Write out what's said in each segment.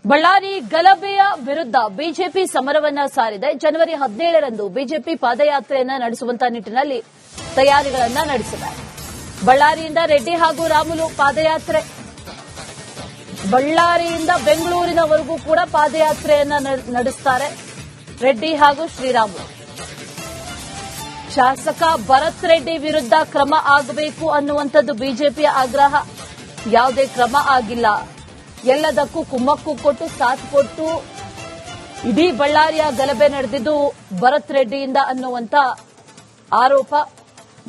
ಬಳ್ಳಾರಿ ಗಲಭೆಯ ವಿರುದ್ಧ ಬಿಜೆಪಿ ಸಮರವನ್ನ ಸಾರಿದೆ. ಜನವರಿ 17ರಂದು ಬಿಜೆಪಿ ಪಾದಯಾತ್ರೆಯನ್ನ ನಡೆಸುವಂತಹ ನಿಟ್ಟಿನಲ್ಲಿ ತಯಾರಿಗಳನ್ನ ನಡೆಸಿದೆ. ಬಳ್ಳಾರಿಯಿಂದ ರೆಡ್ಡಿ ಹಾಗೂ ರಾಮುಲು ಪಾದಯಾತ್ರೆ, ಬಳ್ಳಾರಿಯಿಂದ ಬೆಂಗಳೂರಿನವರೆಗೂ ಕೂಡ ಪಾದಯಾತ್ರೆಯನ್ನ ನಡೆಸುತ್ತಾರೆ ರೆಡ್ಡಿ ಹಾಗೂ ಶ್ರೀರಾಮುಲು. ಶಾಸಕ ಭರತ್ ರೆಡ್ಡಿ ವಿರುದ್ಧ ಕ್ರಮ ಆಗಬೇಕು ಅನ್ನುವಂಥದ್ದು ಬಿಜೆಪಿಯ ಆಗ್ರಹ. ಯಾವುದೇ ಕ್ರಮ ಆಗಿಲ್ಲ, ಎಲ್ಲದಕ್ಕೂ ಕುಮ್ಮಕ್ಕು ಕೊಟ್ಟು ಸಾಥ್ ಕೊಟ್ಟು ಇಡೀ ಬಳ್ಳಾರಿಯ ಗಲಭೆ ನಡೆದಿದ್ದು ಭರತ್ ರೆಡ್ಡಿಯಿಂದ ಅನ್ನುವಂತ ಆರೋಪ.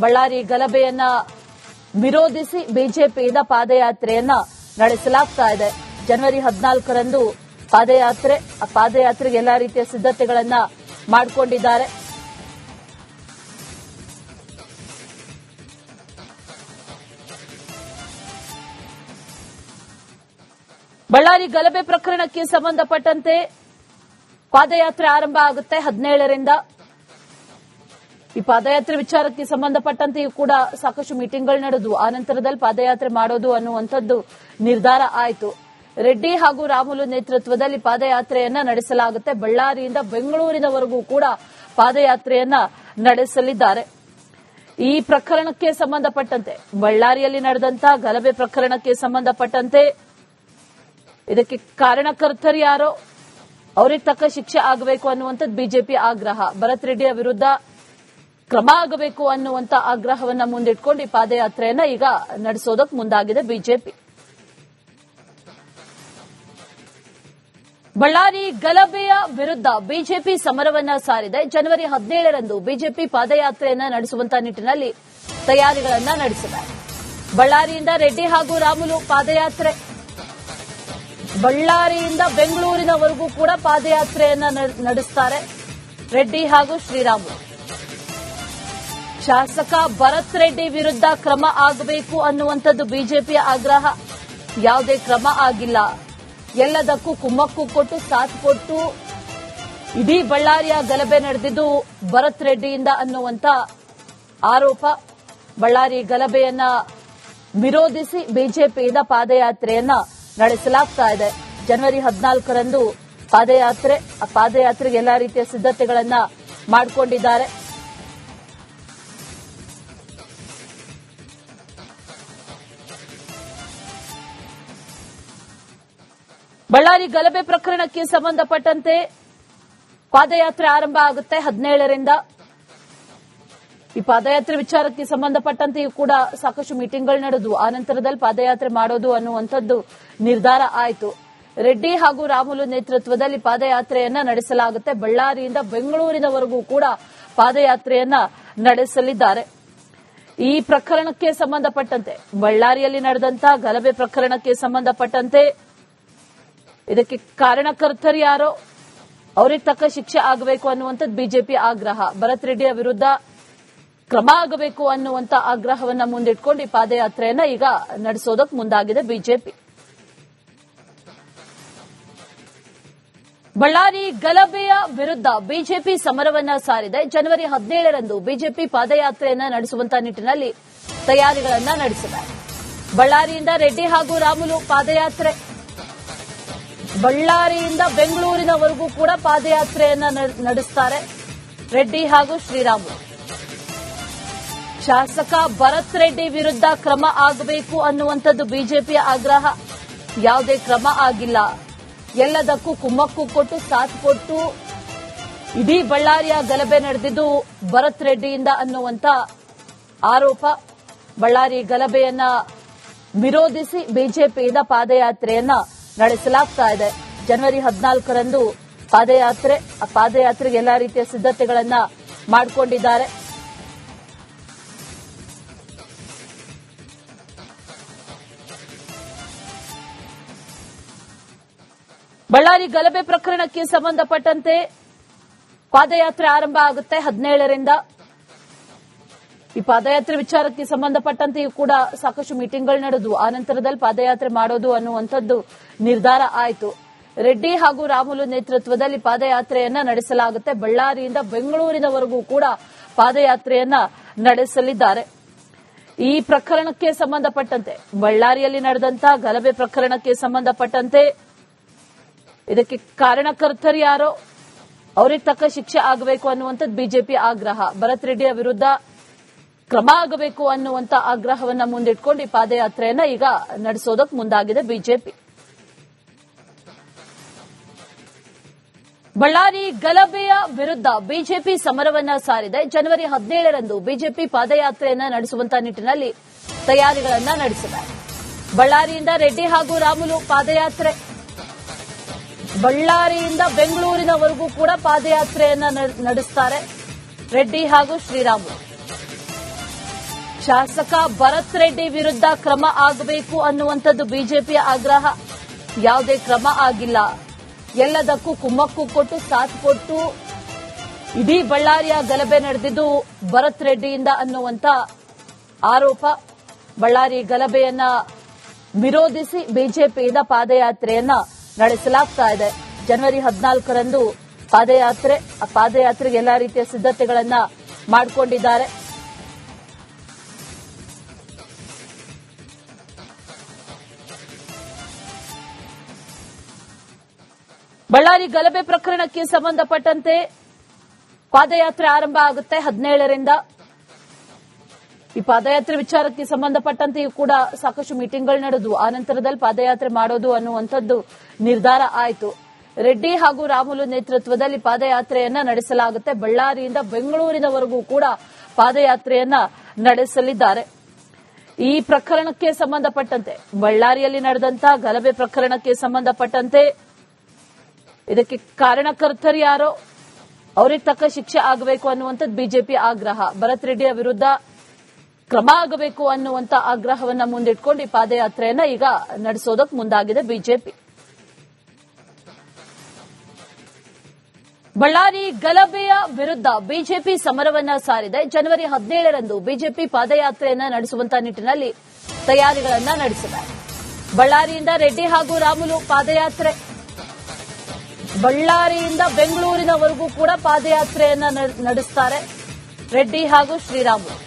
ಬಳ್ಳಾರಿ ಗಲಭೆಯನ್ನ ವಿರೋಧಿಸಿ ಬಿಜೆಪಿಯಿಂದ ಪಾದಯಾತ್ರೆಯನ್ನ ನಡೆಸಲಾಗ್ತಾ ಇದೆ. ಜನವರಿ 14ರಂದು ಪಾದಯಾತ್ರೆ, ಆ ಪಾದಯಾತ್ರೆಗೆ ಎಲ್ಲಾ ರೀತಿಯ ಸಿದ್ಧತೆಗಳನ್ನ ಮಾಡಿಕೊಂಡಿದ್ದಾರೆ. ಬಳ್ಳಾರಿ ಗಲಭೆ ಪ್ರಕರಣಕ್ಕೆ ಸಂಬಂಧಪಟ್ಟಂತೆ ಪಾದಯಾತ್ರೆ ಆರಂಭ ಆಗುತ್ತೆ 17ರಿಂದ. ಈ ಪಾದಯಾತ್ರೆ ವಿಚಾರಕ್ಕೆ ಸಂಬಂಧಪಟ್ಟಂತೆಯೂ ಕೂಡ ಸಾಕಷ್ಟು ಮೀಟಿಂಗ್ಗಳು ನಡೆದು ಆ ನಂತರದಲ್ಲಿ ಪಾದಯಾತ್ರೆ ಮಾಡೋದು ಅನ್ನುವಂಥದ್ದು ನಿರ್ಧಾರ ಆಯಿತು. ರೆಡ್ಡಿ ಹಾಗೂ ರಾಮುಲು ನೇತೃತ್ವದಲ್ಲಿ ಪಾದಯಾತ್ರೆಯನ್ನ ನಡೆಸಲಾಗುತ್ತೆ. ಬಳ್ಳಾರಿಯಿಂದ ಬೆಂಗಳೂರಿನವರೆಗೂ ಕೂಡ ಪಾದಯಾತ್ರೆಯನ್ನ ನಡೆಸಲಿದ್ದಾರೆ. ಈ ಪ್ರಕರಣಕ್ಕೆ ಸಂಬಂಧಪಟ್ಟಂತೆ, ಬಳ್ಳಾರಿಯಲ್ಲಿ ನಡೆದಂತಹ ಗಲಭೆ ಪ್ರಕರಣಕ್ಕೆ ಸಂಬಂಧಪಟ್ಟಂತೆ ಇದಕ್ಕೆ ಕಾರಣಕರ್ತರು ಯಾರೋ ಅವರಿಗೆ ತಕ್ಕ ಶಿಕ್ಷೆ ಆಗಬೇಕು ಅನ್ನುವಂಥದ್ದು ಬಿಜೆಪಿ ಆಗ್ರಹ. ಭರತ್ ರೆಡ್ಡಿಯ ವಿರುದ್ಧ ಕ್ರಮ ಆಗಬೇಕು ಅನ್ನುವಂತ ಆಗ್ರಹವನ್ನ ಮುಂದಿಟ್ಕೊಂಡು ಈ ಪಾದಯಾತ್ರೆಯನ್ನ ಈಗ ನಡೆಸೋದಕ್ಕೆ ಮುಂದಾಗಿದೆ ಬಿಜೆಪಿ. ಬಳ್ಳಾರಿ ಗಲಭೆಯ ವಿರುದ್ಧ ಬಿಜೆಪಿ ಸಮರವನ್ನ ಸಾರಿದೆ. ಜನವರಿ 17ರಂದು ಬಿಜೆಪಿ ಪಾದಯಾತ್ರೆಯನ್ನ ನಡೆಸುವಂತಹ ನಿಟ್ಟಿನಲ್ಲಿ ತಯಾರಿಗಳನ್ನ ನಡೆಸಿದೆ. ಬಳ್ಳಾರಿಯಿಂದ ರೆಡ್ಡಿ ಹಾಗೂ ರಾಮುಲು ಪಾದಯಾತ್ರೆ, ಬಳ್ಳಾರಿಯಿಂದ ಬೆಂಗಳೂರಿನವರೆಗೂ ಕೂಡ ಪಾದಯಾತ್ರೆಯನ್ನ ನಡೆಸುತ್ತಾರೆ ರೆಡ್ಡಿ ಹಾಗೂ ಶ್ರೀರಾಮುಲು. ಶಾಸಕ ಭರತ್ ರೆಡ್ಡಿ ವಿರುದ್ಧ ಕ್ರಮ ಆಗಬೇಕು ಅನ್ನುವಂಥದ್ದು ಬಿಜೆಪಿಯ ಆಗ್ರಹ. ಯಾವುದೇ ಕ್ರಮ ಆಗಿಲ್ಲ, ಎಲ್ಲದಕ್ಕೂ ಕುಮ್ಮಕ್ಕು ಕೊಟ್ಟು ಸಾಥ್ ಕೊಟ್ಟು ಇಡೀ ಬಳ್ಳಾರಿಯ ಗಲಭೆ ನಡೆದಿದ್ದು ಭರತ್ ರೆಡ್ಡಿಯಿಂದ ಅನ್ನುವಂತ ಆರೋಪ. ಬಳ್ಳಾರಿ ಗಲಭೆಯನ್ನ ವಿರೋಧಿಸಿ ಬಿಜೆಪಿಯಿಂದ ಪಾದಯಾತ್ರೆಯನ್ನ ನಡೆಸಲಾಗ್ತಾ ಇದೆ. ಜನವರಿ 14ರಂದು ಪಾದಯಾತ್ರೆ, ಆ ಪಾದಯಾತ್ರೆಗೆ ಎಲ್ಲಾ ರೀತಿಯ ಸಿದ್ಧತೆಗಳನ್ನ ಮಾಡಿಕೊಂಡಿದ್ದಾರೆ. ಬಳ್ಳಾರಿ ಗಲಭೆ ಪ್ರಕರಣಕ್ಕೆ ಸಂಬಂಧಪಟ್ಟಂತೆ ಪಾದಯಾತ್ರೆ ಆರಂಭ ಆಗುತ್ತೆ 17ರಿಂದ. ಈ ಪಾದಯಾತ್ರೆ ವಿಚಾರಕ್ಕೆ ಸಂಬಂಧಪಟ್ಟಂತೆಯೂ ಕೂಡ ಸಾಕಷ್ಟು ಮೀಟಿಂಗ್ಗಳು ನಡೆದು ಆ ನಂತರದಲ್ಲಿ ಪಾದಯಾತ್ರೆ ಮಾಡೋದು ಅನ್ನುವಂಥದ್ದು ನಿರ್ಧಾರ ಆಯಿತು. ರೆಡ್ಡಿ ಹಾಗೂ ರಾಮುಲು ನೇತೃತ್ವದಲ್ಲಿ ಪಾದಯಾತ್ರೆಯನ್ನ ನಡೆಸಲಾಗುತ್ತೆ. ಬಳ್ಳಾರಿಯಿಂದ ಬೆಂಗಳೂರಿನವರೆಗೂ ಕೂಡ ಪಾದಯಾತ್ರೆಯನ್ನ ನಡೆಸಲಿದ್ದಾರೆ. ಈ ಪ್ರಕರಣಕ್ಕೆ ಸಂಬಂಧಪಟ್ಟಂತೆ, ಬಳ್ಳಾರಿಯಲ್ಲಿ ನಡೆದಂತಹ ಗಲಭೆ ಪ್ರಕರಣಕ್ಕೆ ಸಂಬಂಧಪಟ್ಟಂತೆ ಇದಕ್ಕೆ ಕಾರಣಕರ್ತರು ಯಾರೋ ಅವರಿಗೆ ತಕ್ಕ ಶಿಕ್ಷೆ ಆಗಬೇಕು ಅನ್ನುವಂಥದ್ದು ಬಿಜೆಪಿ ಆಗ್ರಹ. ಭರತ್ ರೆಡ್ಡಿಯ ವಿರುದ್ಧ ಕ್ರಮ ಆಗಬೇಕು ಅನ್ನುವಂತ ಆಗ್ರಹವನ್ನ ಮುಂದಿಟ್ಕೊಂಡು ಈ ಪಾದಯಾತ್ರೆಯನ್ನ ಈಗ ನಡೆಸೋದಕ್ಕೆ ಮುಂದಾಗಿದೆ ಬಿಜೆಪಿ. ಬಳ್ಳಾರಿ ಗಲಭೆಯ ವಿರುದ್ಧ ಬಿಜೆಪಿ ಸಮರವನ್ನ ಸಾರಿದೆ. ಜನವರಿ 17ರಂದು ಬಿಜೆಪಿ ಪಾದಯಾತ್ರೆಯನ್ನ ನಡೆಸುವಂತಹ ನಿಟ್ಟಿನಲ್ಲಿ ತಯಾರಿಗಳನ್ನ ನಡೆಸಿದೆ. ಬಳ್ಳಾರಿಯಿಂದ ರೆಡ್ಡಿ ಹಾಗೂ ರಾಮುಲು ಪಾದಯಾತ್ರೆ, ಬಳ್ಳಾರಿಯಿಂದ ಬೆಂಗಳೂರಿನವರೆಗೂ ಕೂಡ ಪಾದಯಾತ್ರೆಯನ್ನ ನಡೆಸುತ್ತಾರೆ ರೆಡ್ಡಿ ಹಾಗೂ ಶ್ರೀರಾಮುಲು. ಶಾಸಕ ಭರತ್ ರೆಡ್ಡಿ ವಿರುದ್ಧ ಕ್ರಮ ಆಗಬೇಕು ಅನ್ನುವಂಥದ್ದು ಬಿಜೆಪಿಯ ಆಗ್ರಹ. ಯಾವುದೇ ಕ್ರಮ ಆಗಿಲ್ಲ, ಎಲ್ಲದಕ್ಕೂ ಕುಮ್ಮಕ್ಕು ಕೊಟ್ಟು ಸಾಥ್ ಕೊಟ್ಟು ಇಡೀ ಬಳ್ಳಾರಿಯ ಗಲಭೆ ನಡೆದಿದ್ದು ಭರತ್ ರೆಡ್ಡಿಯಿಂದ ಅನ್ನುವಂತ ಆರೋಪ. ಬಳ್ಳಾರಿ ಗಲಭೆಯನ್ನ ವಿರೋಧಿಸಿ ಬಿಜೆಪಿಯಿಂದ ಪಾದಯಾತ್ರೆಯನ್ನ ನಡೆಸಲಾಗ್ತಾ ಇದೆ. ಜನವರಿ 14ರಂದು ಪಾದಯಾತ್ರೆ, ಆ ಪಾದಯಾತ್ರೆಗೆ ಎಲ್ಲಾ ರೀತಿಯ ಸಿದ್ಧತೆಗಳನ್ನ ಮಾಡಿಕೊಂಡಿದ್ದಾರೆ. ಬಳ್ಳಾರಿ ಗಲಭೆ ಪ್ರಕರಣಕ್ಕೆ ಸಂಬಂಧಪಟ್ಟಂತೆ ಪಾದಯಾತ್ರೆ ಆರಂಭ ಆಗುತ್ತೆ 17ರಿಂದ. ಈ ಪಾದಯಾತ್ರೆ ವಿಚಾರಕ್ಕೆ ಸಂಬಂಧಪಟ್ಟಂತೆಯೂ ಕೂಡ ಸಾಕಷ್ಟು ಮೀಟಿಂಗ್ಗಳು ನಡೆದು ಆ ನಂತರದಲ್ಲಿ ಪಾದಯಾತ್ರೆ ಮಾಡೋದು ಅನ್ನುವಂಥದ್ದು ನಿರ್ಧಾರ ಆಯಿತು. ರೆಡ್ಡಿ ಹಾಗೂ ರಾಮುಲು ನೇತೃತ್ವದಲ್ಲಿ ಪಾದಯಾತ್ರೆಯನ್ನ ನಡೆಸಲಾಗುತ್ತೆ. ಬಳ್ಳಾರಿಯಿಂದ ಬೆಂಗಳೂರಿನವರೆಗೂ ಕೂಡ ಪಾದಯಾತ್ರೆಯನ್ನ ನಡೆಸಲಿದ್ದಾರೆ. ಈ ಪ್ರಕರಣಕ್ಕೆ ಸಂಬಂಧಪಟ್ಟಂತೆ, ಬಳ್ಳಾರಿಯಲ್ಲಿ ನಡೆದಂತಹ ಗಲಭೆ ಪ್ರಕರಣಕ್ಕೆ ಸಂಬಂಧಪಟ್ಟಂತೆ ಇದಕ್ಕೆ ಕಾರಣಕರ್ತರು ಯಾರೋ ಅವರಿಗೆ ತಕ್ಕ ಶಿಕ್ಷೆ ಆಗಬೇಕು ಅನ್ನುವಂಥದ್ದು ಬಿಜೆಪಿ ಆಗ್ರಹ. ಭರತ್ ರೆಡ್ಡಿಯ ವಿರುದ್ಧ ಕ್ರಮ ಆಗಬೇಕು ಅನ್ನುವಂತ ಆಗ್ರಹವನ್ನ ಮುಂದಿಟ್ಕೊಂಡು ಈ ಪಾದಯಾತ್ರೆಯನ್ನ ಈಗ ನಡೆಸೋದಕ್ಕೆ ಮುಂದಾಗಿದೆ ಬಿಜೆಪಿ. ಬಳ್ಳಾರಿ ಗಲಭೆಯ ವಿರುದ್ಧ ಬಿಜೆಪಿ ಸಮರವನ್ನ ಸಾರಿದೆ. ಜನವರಿ 17ರಂದು ಬಿಜೆಪಿ ಪಾದಯಾತ್ರೆಯನ್ನ ನಡೆಸುವಂತ ನಿಟ್ಟಿನಲ್ಲಿ ತಯಾರಿಗಳನ್ನ ನಡೆಸಿದೆ. ಬಳ್ಳಾರಿಯಿಂದ ರೆಡ್ಡಿ ಹಾಗೂ ರಾಮುಲು ಪಾದಯಾತ್ರೆ, ಬಳ್ಳಾರಿಯಿಂದ ಬೆಂಗಳೂರಿನವರೆಗೂ ಕೂಡ ಪಾದಯಾತ್ರೆಯನ್ನ ನಡೆಸ್ತಾರೆ ರೆಡ್ಡಿ ಹಾಗೂ ಶ್ರೀರಾಮುಲು. ಶಾಸಕ ಭರತ್ ರೆಡ್ಡಿ ವಿರುದ್ಧ ಕ್ರಮ ಆಗಬೇಕು ಅನ್ನುವಂಥದ್ದು ಬಿಜೆಪಿಯ ಆಗ್ರಹ. ಯಾವುದೇ ಕ್ರಮ ಆಗಿಲ್ಲ, ಎಲ್ಲದಕ್ಕೂ ಕುಮ್ಮಕ್ಕು ಕೊಟ್ಟು ಸಾಥ್ ಕೊಟ್ಟು ಇಡೀ ಬಳ್ಳಾರಿಯ ಗಲಭೆ ನಡೆದಿದ್ದು ಭರತ್ ರೆಡ್ಡಿಯಿಂದ ಅನ್ನುವಂತ ಆರೋಪ. ಬಳ್ಳಾರಿ ಗಲಭೆಯನ್ನ ವಿರೋಧಿಸಿ ಬಿಜೆಪಿಯಿಂದ ಪಾದಯಾತ್ರೆಯನ್ನ ನಡೆಸಲಾಗ್ತಾ ಇದೆ. ಜನವರಿ 14ರಂದು ಪಾದಯಾತ್ರೆ, ಆ ಪಾದಯಾತ್ರೆಗೆ ಎಲ್ಲಾ ರೀತಿಯ ಸಿದ್ಧತೆಗಳನ್ನ ಮಾಡಿಕೊಂಡಿದ್ದಾರೆ. ಬಳ್ಳಾರಿ ಗಲಭೆ ಪ್ರಕರಣಕ್ಕೆ ಸಂಬಂಧಪಟ್ಟಂತೆ ಪಾದಯಾತ್ರೆ ಆರಂಭ ಆಗುತ್ತೆ 17ರಿಂದ. ಈ ಪಾದಯಾತ್ರೆ ವಿಚಾರಕ್ಕೆ ಸಂಬಂಧಪಟ್ಟಂತೆಯೂ ಕೂಡ ಸಾಕಷ್ಟು ಮೀಟಿಂಗ್ಗಳು ನಡೆದವು. ಆ ನಂತರದಲ್ಲಿ ಪಾದಯಾತ್ರೆ ಮಾಡೋದು ಅನ್ನುವಂಥದ್ದು ನಿರ್ಧಾರ ಆಯಿತು. ರೆಡ್ಡಿ ಹಾಗೂ ರಾಮುಲು ನೇತೃತ್ವದಲ್ಲಿ ಪಾದಯಾತ್ರೆಯನ್ನ ನಡೆಸಲಾಗುತ್ತೆ. ಬಳ್ಳಾರಿಯಿಂದ ಬೆಂಗಳೂರಿನವರೆಗೂ ಕೂಡ ಪಾದಯಾತ್ರೆಯನ್ನ ನಡೆಸಲಿದ್ದಾರೆ. ಈ ಪ್ರಕರಣಕ್ಕೆ ಸಂಬಂಧಪಟ್ಟಂತೆ, ಬಳ್ಳಾರಿಯಲ್ಲಿ ನಡೆದಂತಹ ಗಲಭೆ ಪ್ರಕರಣಕ್ಕೆ ಸಂಬಂಧಪಟ್ಟಂತೆ ಇದಕ್ಕೆ ಕಾರಣಕರ್ತರು ಯಾರೋ ಅವರಿಗೆ ತಕ್ಕ ಶಿಕ್ಷೆ ಆಗಬೇಕು ಅನ್ನುವಂಥದ್ದು ಬಿಜೆಪಿ ಆಗ್ರಹ. ಭರತ್ ರೆಡ್ಡಿಯ ವಿರುದ್ಧ ಕ್ರಮ ಆಗಬೇಕು ಅನ್ನುವಂತ ಆಗ್ರಹವನ್ನ ಮುಂದಿಟ್ಕೊಂಡು ಈ ಪಾದಯಾತ್ರೆಯನ್ನ ಈಗ ನಡೆಸೋದಕ್ಕೆ ಮುಂದಾಗಿದೆ ಬಿಜೆಪಿ. ಬಳ್ಳಾರಿ ಗಲಭೆಯ ವಿರುದ್ಧ ಬಿಜೆಪಿ ಸಮರವನ್ನ ಸಾರಿದೆ. ಜನವರಿ 17ರಂದು ಬಿಜೆಪಿ ಪಾದಯಾತ್ರೆಯನ್ನ ನಡೆಸುವಂತ ನಿಟ್ಟಿನಲ್ಲಿ ತಯಾರಿಗಳನ್ನ ನಡೆಸಿದೆ. ಬಳ್ಳಾರಿಯಿಂದ ರೆಡ್ಡಿ ಹಾಗೂ ರಾಮುಲು ಪಾದಯಾತ್ರೆ, ಬಳ್ಳಾರಿಯಿಂದ ಬೆಂಗಳೂರಿನವರೆಗೂ ಕೂಡ ಪಾದಯಾತ್ರೆಯನ್ನ ನಡೆಸ್ತಾರೆ ರೆಡ್ಡಿ ಹಾಗೂ ಶ್ರೀರಾಮುಲು.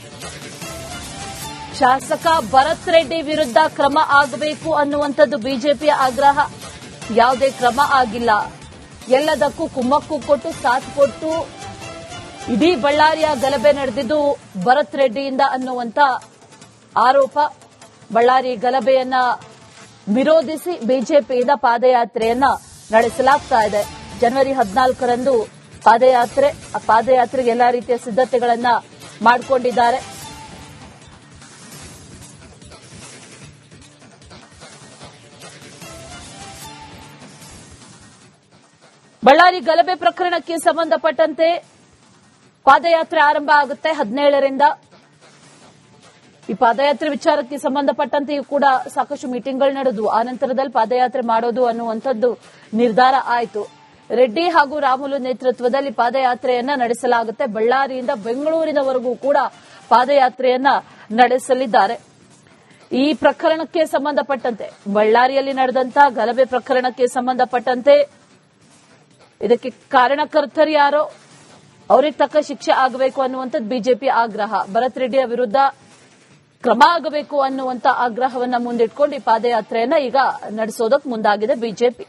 ಶಾಸಕ ಭರತ್ ರೆಡ್ಡಿ ವಿರುದ್ಧ ಕ್ರಮ ಆಗಬೇಕು ಅನ್ನುವಂಥದ್ದು ಬಿಜೆಪಿಯ ಆಗ್ರಹ. ಯಾವುದೇ ಕ್ರಮ ಆಗಿಲ್ಲ, ಎಲ್ಲದಕ್ಕೂ ಕುಮ್ಮಕ್ಕು ಕೊಟ್ಟು ಸಾಥ್ ಕೊಟ್ಟು ಇಡೀ ಬಳ್ಳಾರಿಯ ಗಲಭೆ ನಡೆದಿದ್ದು ಭರತ್ ರೆಡ್ಡಿಯಿಂದ ಅನ್ನುವಂತ ಆರೋಪ. ಬಳ್ಳಾರಿ ಗಲಭೆಯನ್ನ ವಿರೋಧಿಸಿ ಬಿಜೆಪಿಯಿಂದ ಪಾದಯಾತ್ರೆಯನ್ನ ನಡೆಸಲಾಗ್ತಾ ಇದೆ. ಜನವರಿ 14ರಂದು ಪಾದಯಾತ್ರೆ, ಆ ಪಾದಯಾತ್ರೆಗೆ ಎಲ್ಲಾ ರೀತಿಯ ಸಿದ್ಧತೆಗಳನ್ನ ಮಾಡಿಕೊಂಡಿದ್ದಾರೆ. ಬಳ್ಳಾರಿ ಗಲಭೆ ಪ್ರಕರಣಕ್ಕೆ ಸಂಬಂಧಪಟ್ಟಂತೆ ಪಾದಯಾತ್ರೆ ಆರಂಭ ಆಗುತ್ತೆ 17ರಿಂದ. ಈ ಪಾದಯಾತ್ರೆ ವಿಚಾರಕ್ಕೆ ಸಂಬಂಧಪಟ್ಟಂತೆಯೂ ಕೂಡ ಸಾಕಷ್ಟು ಮೀಟಿಂಗ್ಗಳು ನಡೆದವು. ಆ ನಂತರದಲ್ಲಿ ಪಾದಯಾತ್ರೆ ಮಾಡೋದು ಅನ್ನುವಂಥದ್ದು ನಿರ್ಧಾರ ಆಯಿತು. ರೆಡ್ಡಿ ಹಾಗೂ ರಾಮುಲು ನೇತೃತ್ವದಲ್ಲಿ ಪಾದಯಾತ್ರೆಯನ್ನ ನಡೆಸಲಾಗುತ್ತೆ. ಬಳ್ಳಾರಿಯಿಂದ ಬೆಂಗಳೂರಿನವರೆಗೂ ಕೂಡ ಪಾದಯಾತ್ರೆಯನ್ನ ನಡೆಸಲಿದ್ದಾರೆ. ಈ ಪ್ರಕರಣಕ್ಕೆ ಸಂಬಂಧಪಟ್ಟಂತೆ, ಬಳ್ಳಾರಿಯಲ್ಲಿ ನಡೆದಂತಹ ಗಲಭೆ ಪ್ರಕರಣಕ್ಕೆ ಸಂಬಂಧಪಟ್ಟಂತೆ ಇದಕ್ಕೆ ಕಾರಣಕರ್ತರು ಯಾರೋ ಅವರಿಗೆ ತಕ್ಕ ಶಿಕ್ಷೆ ಆಗಬೇಕು ಅನ್ನುವಂಥದ್ದು ಬಿಜೆಪಿ ಆಗ್ರಹ. ಭರತ್ ರೆಡ್ಡಿಯ ವಿರುದ್ಧ ಕ್ರಮ ಆಗಬೇಕು ಅನ್ನುವಂತ ಆಗ್ರಹವನ್ನ ಮುಂದಿಟ್ಕೊಂಡು ಈ ಪಾದಯಾತ್ರೆಯನ್ನ ಈಗ ನಡೆಸೋದಕ್ಕೆ ಮುಂದಾಗಿದೆ ಬಿಜೆಪಿ.